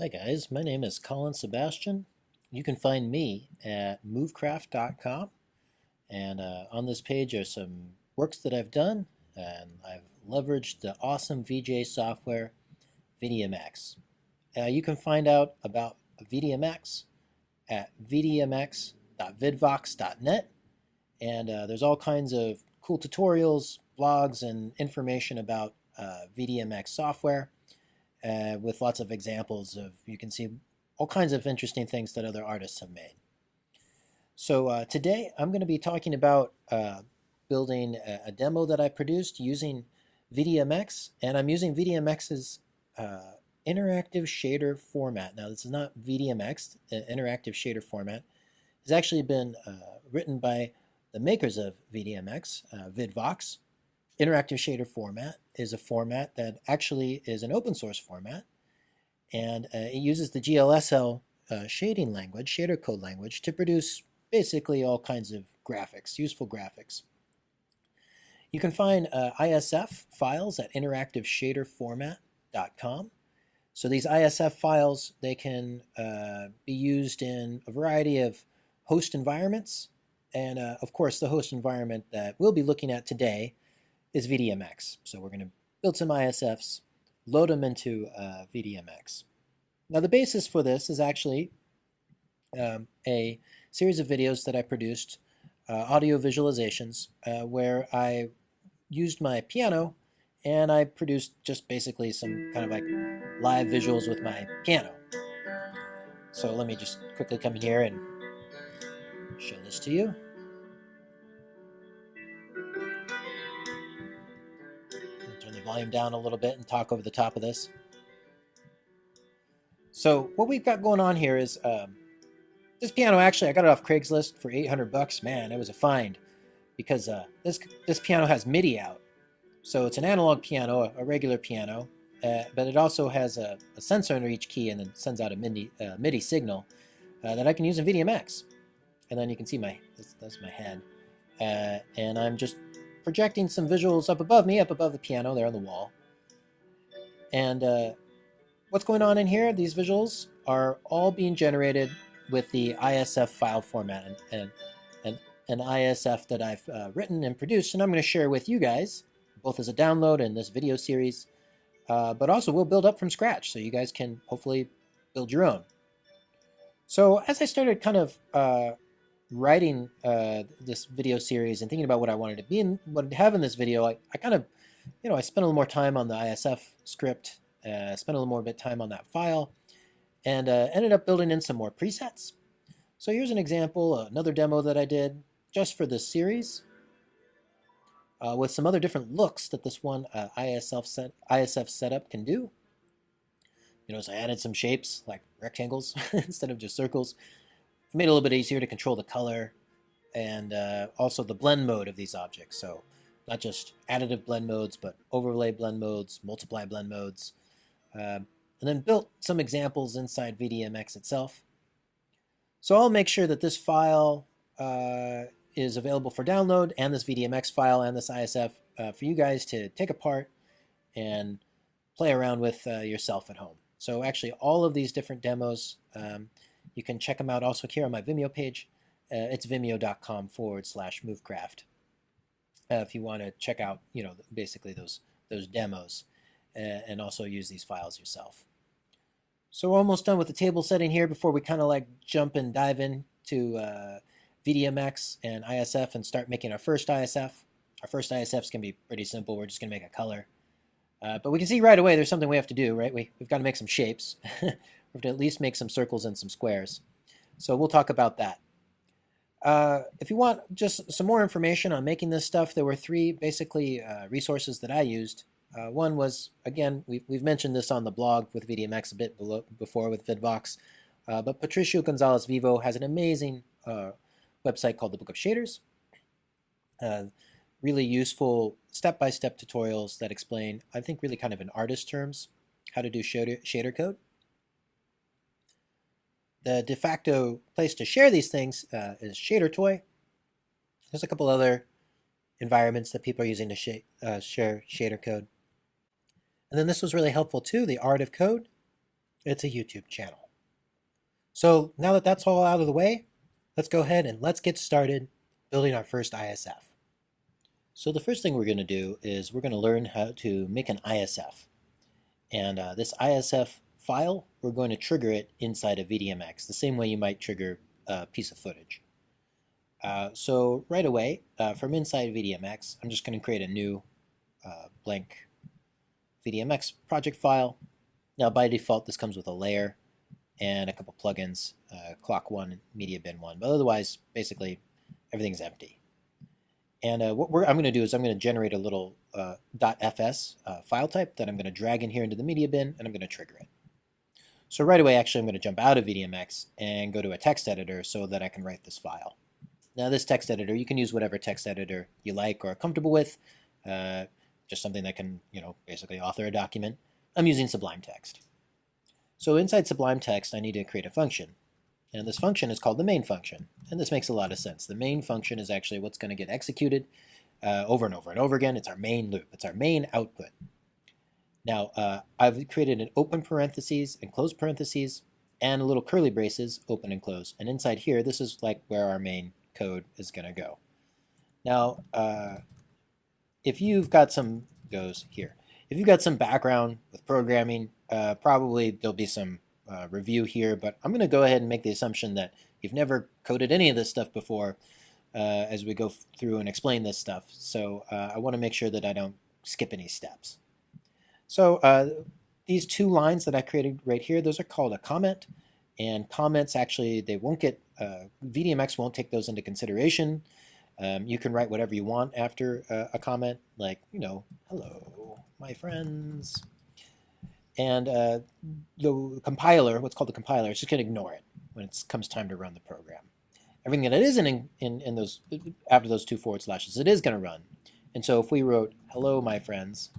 Hi guys, my name is Colin Sebestyen. You can find me at movecraft.com, and on this page are some works that I've done, and I've leveraged the awesome VJ software VDMX. You can find out about VDMX at vdmx.vidvox.net, and there's all kinds of cool tutorials, blogs, and information about VDMX software with lots of examples of, you can see all kinds of interesting things that other artists have made. So today I'm going to be talking about building a demo that I produced using VDMX, and I'm using VDMX's interactive shader format. Now this is not VDMX, interactive shader format. It's actually been written by the makers of VDMX, Vidvox. Interactive shader format is a format that actually is an open source format, and it uses the GLSL shading language, shader code language, to produce basically all kinds of graphics, useful graphics. You can find ISF files at interactiveshaderformat.com. So these ISF files, they can be used in a variety of host environments, and of course the host environment that we'll be looking at today is VDMX. So we're going to build some ISFs, load them into VDMX. Now the basis for this is actually a series of videos that I produced, audio visualizations, where I used my piano and I produced just basically some kind of like live visuals with my piano. So let me just quickly come in here and show this to you. I'll turn the volume down a little bit and talk over the top of this. So what we've got going on here is this piano. Actually, I got it off Craigslist for 800 bucks. Man, it was a find because this piano has MIDI out. So it's an analog piano, a regular piano, but it also has a sensor under each key and then sends out a MIDI signal that I can use in VDMX. And then you can see that's my head. And I'm just projecting some visuals up above me, up above the piano there on the wall. And what's going on in here? These visuals are all being generated with the ISF file format and an ISF that I've written and produced, and I'm going to share with you guys, both as a download in this video series, but also we'll build up from scratch so you guys can hopefully build your own. So as I started kind of writing this video series and thinking about what I wanted to be in, what to have in this video, I kind of, I spent a little more time on the ISF script, spent a little more bit time on that file, and ended up building in some more presets. So here's an example, another demo that I did just for this series with some other different looks that this one ISF setup can do. So I added some shapes like rectangles instead of just circles. It made it a little bit easier to control the color and also the blend mode of these objects. So not just additive blend modes, but overlay blend modes, multiply blend modes. And then built some examples inside VDMX itself. So I'll make sure that this file is available for download, and this VDMX file and this ISF for you guys to take apart and play around with yourself at home. So actually all of these different demos, you can check them out also here on my Vimeo page. It's vimeo.com/movecraft if you want to check out, basically those demos and also use these files yourself. So we're almost done with the table setting here before we kind of like jump and dive into VDMX and ISF and start making our first ISF. Our first ISFs can be pretty simple. We're just going to make a color. But we can see right away there's something we have to do, right? We've got to make some shapes. We have to at least make some circles and some squares. So we'll talk about that. If you want just some more information on making this stuff, there were three basically resources that I used. One was, again, we've mentioned this on the blog with VDMX a bit before with Vidvox, but Patricio Gonzalez Vivo has an amazing website called the Book of Shaders. Really useful step-by-step tutorials that explain, I think, really kind of in artist terms, how to do shader code. The de facto place to share these things is ShaderToy. There's a couple other environments that people are using to share shader code. And then this was really helpful too, the Art of Code. It's a YouTube channel. So now that that's all out of the way, let's go ahead and let's get started building our first ISF. So the first thing we're going to do is we're going to learn how to make an ISF. And this ISF file, we're going to trigger it inside of VDMX, the same way you might trigger a piece of footage. So right away, from inside VDMX, I'm just going to create a new blank VDMX project file. Now by default, this comes with a layer and a couple plugins, Clock 1, Media Bin 1, but otherwise, basically, everything's empty. And what I'm going to do is I'm going to generate a little .fs file type that I'm going to drag in here into the media bin, and I'm going to trigger it. So right away, actually, I'm going to jump out of VDMX and go to a text editor so that I can write this file. Now, this text editor, you can use whatever text editor you like or are comfortable with, just something that can, basically author a document. I'm using Sublime Text. So inside Sublime Text, I need to create a function. And this function is called the main function. And this makes a lot of sense. The main function is actually what's going to get executed over and over and over again. It's our main loop. It's our main output. Now, I've created an open parentheses and close parentheses and a little curly braces, open and close. And inside here, this is like where our main code is going to go. Now, if you've got some, goes here. If you've got some background with programming, probably there'll be some review here, but I'm going to go ahead and make the assumption that you've never coded any of this stuff before as we go through and explain this stuff. So I want to make sure that I don't skip any steps. So these two lines that I created right here, those are called a comment. And comments, actually, they won't get, VDMX won't take those into consideration. You can write whatever you want after a comment, like, hello, my friends. And the compiler, what's called the compiler, is just going to ignore it when it comes time to run the program. Everything that isn't in those, after those two forward slashes, it is going to run. And so if we wrote, hello, my friends,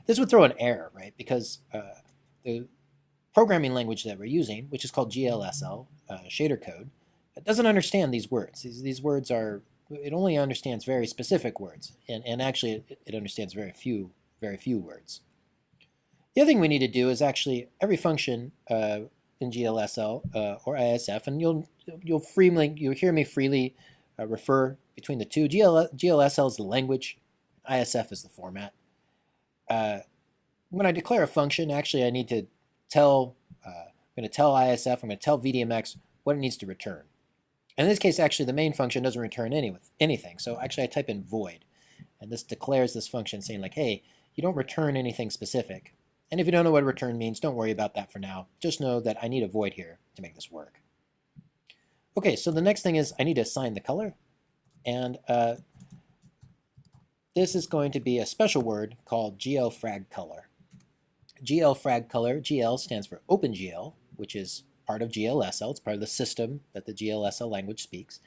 this would throw an error, right? Because the programming language that we're using, which is called GLSL, shader code, it doesn't understand these words. These words are, it only understands very specific words. And actually, it understands very few words. The other thing we need to do is actually every function in GLSL or ISF, and you'll hear me freely refer between the two. GLSL is the language, ISF is the format. When I declare a function, actually I need to tell, I'm going to tell ISF, I'm going to tell VDMX what it needs to return. And in this case, actually the main function doesn't return anything. So actually I type in void, and this declares this function saying like, hey, you don't return anything specific. And if you don't know what return means, don't worry about that for now. Just know that I need a void here to make this work. Okay, so the next thing is I need to assign the color. And this is going to be a special word called glfragColor. glfragColor, GL stands for OpenGL, which is part of GLSL. It's part of the system that the GLSL language speaks.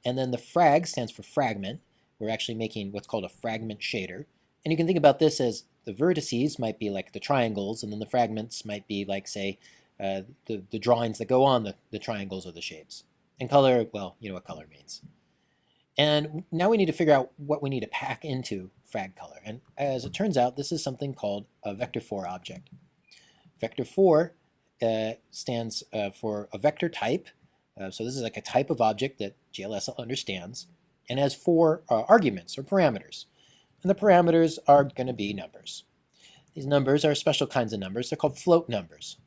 And then the frag stands for fragment. We're actually making what's called a fragment shader. And you can think about this as the vertices might be like the triangles, and then the fragments might be like, say, the drawings that go on the triangles or the shapes. And color, well, you know what color means. And now we need to figure out what we need to pack into fragColor. And as it turns out, this is something called a vector4 object. Vector4 stands for a vector type. So this is like a type of object that GLSL understands, and has 4 arguments or parameters. And the parameters are going to be numbers. These numbers are special kinds of numbers. They're called float numbers.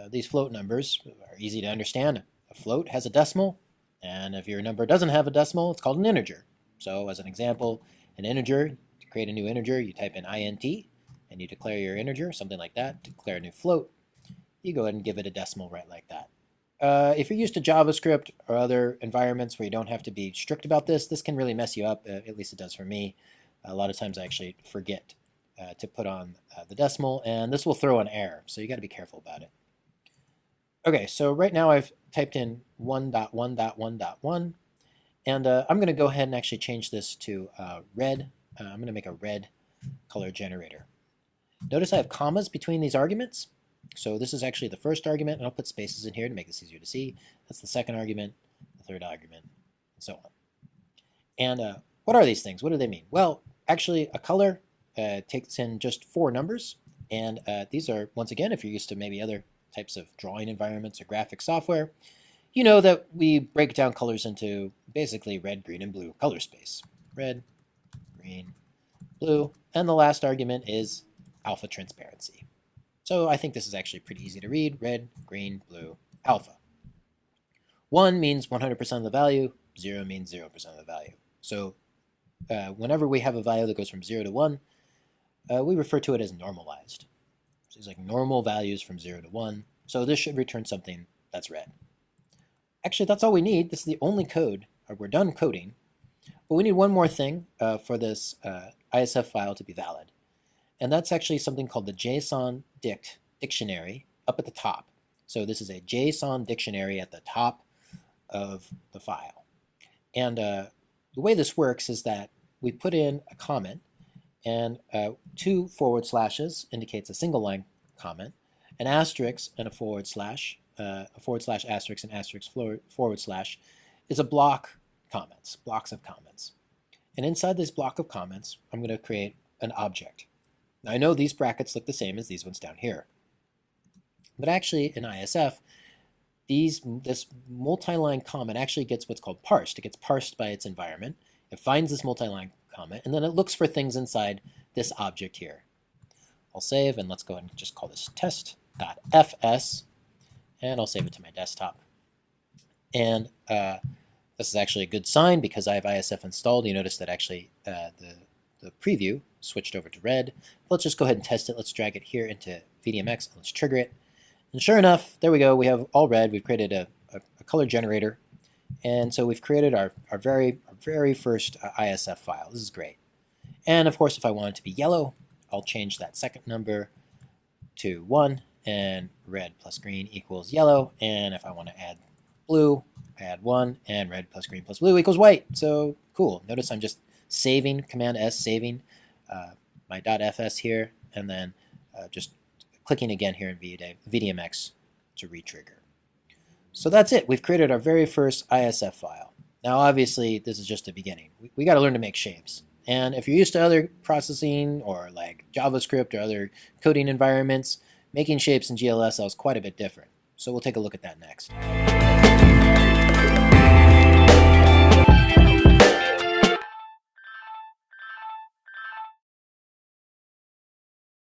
These float numbers are easy to understand. A float has a decimal, and if your number doesn't have a decimal, it's called an integer. So as an example, an integer, to create a new integer, you type in int, and you declare your integer, something like that. To declare a new float, you go ahead and give it a decimal right like that. If you're used to JavaScript or other environments where you don't have to be strict about this, this can really mess you up, at least it does for me. A lot of times I actually forget to put on the decimal, and this will throw an error, so you got to be careful about it. Okay, so right now I've typed in 1.1.1.1, and I'm going to go ahead and actually change this to red. I'm going to make a red color generator. Notice I have commas between these arguments. So this is actually the first argument, and I'll put spaces in here to make this easier to see. That's the second argument, the third argument, and so on. And what are these things? What do they mean? Well, actually, a color takes in just 4 numbers, And these are, once again, if you're used to maybe other types of drawing environments or graphic software, you know that we break down colors into basically red, green, and blue color space. Red, green, blue, and the last argument is alpha transparency. So I think this is actually pretty easy to read. Red, green, blue, alpha. 1 means 100% of the value, 0 means 0% of the value. So whenever we have a value that goes from 0 to 1, we refer to it as normalized. So it's like normal values from 0 to 1. So this should return something that's red. Actually, that's all we need. This is the only code. We're done coding. But we need one more thing for this ISF file to be valid. And that's actually something called the JSON dictionary up at the top. So this is a JSON dictionary at the top of the file. And the way this works is that we put in a comment, and 2 forward slashes indicates a single line comment, an asterisk and a forward slash asterisk and asterisk forward slash is a blocks of comments. And inside this block of comments, I'm going to create an object. Now I know these brackets look the same as these ones down here. But actually in ISF, this multi-line comment actually gets what's called parsed. It gets parsed by its environment. It finds this multi-line comment, and then it looks for things inside this object here. I'll save, and let's go ahead and just call this test.fs, and I'll save it to my desktop. And this is actually a good sign because I have ISF installed. You notice that actually the preview switched over to red. Let's just go ahead and test it. Let's drag it here into VDMX, and let's trigger it. And sure enough, there we go. We have all red. We've created a color generator. And so we've created our very first ISF file. This is great. And of course, if I want it to be yellow, I'll change that second number to 1, and red plus green equals yellow. And if I want to add blue, I add 1, and red plus green plus blue equals white. So cool. Notice I'm just saving, Command S, saving my .fs here, and then just clicking again here in VDMX to retrigger. So that's it. We've created our very first ISF file. Now, obviously, this is just the beginning. We got to learn to make shapes. And if you're used to other processing or like JavaScript or other coding environments, making shapes in GLSL is quite a bit different. So we'll take a look at that next.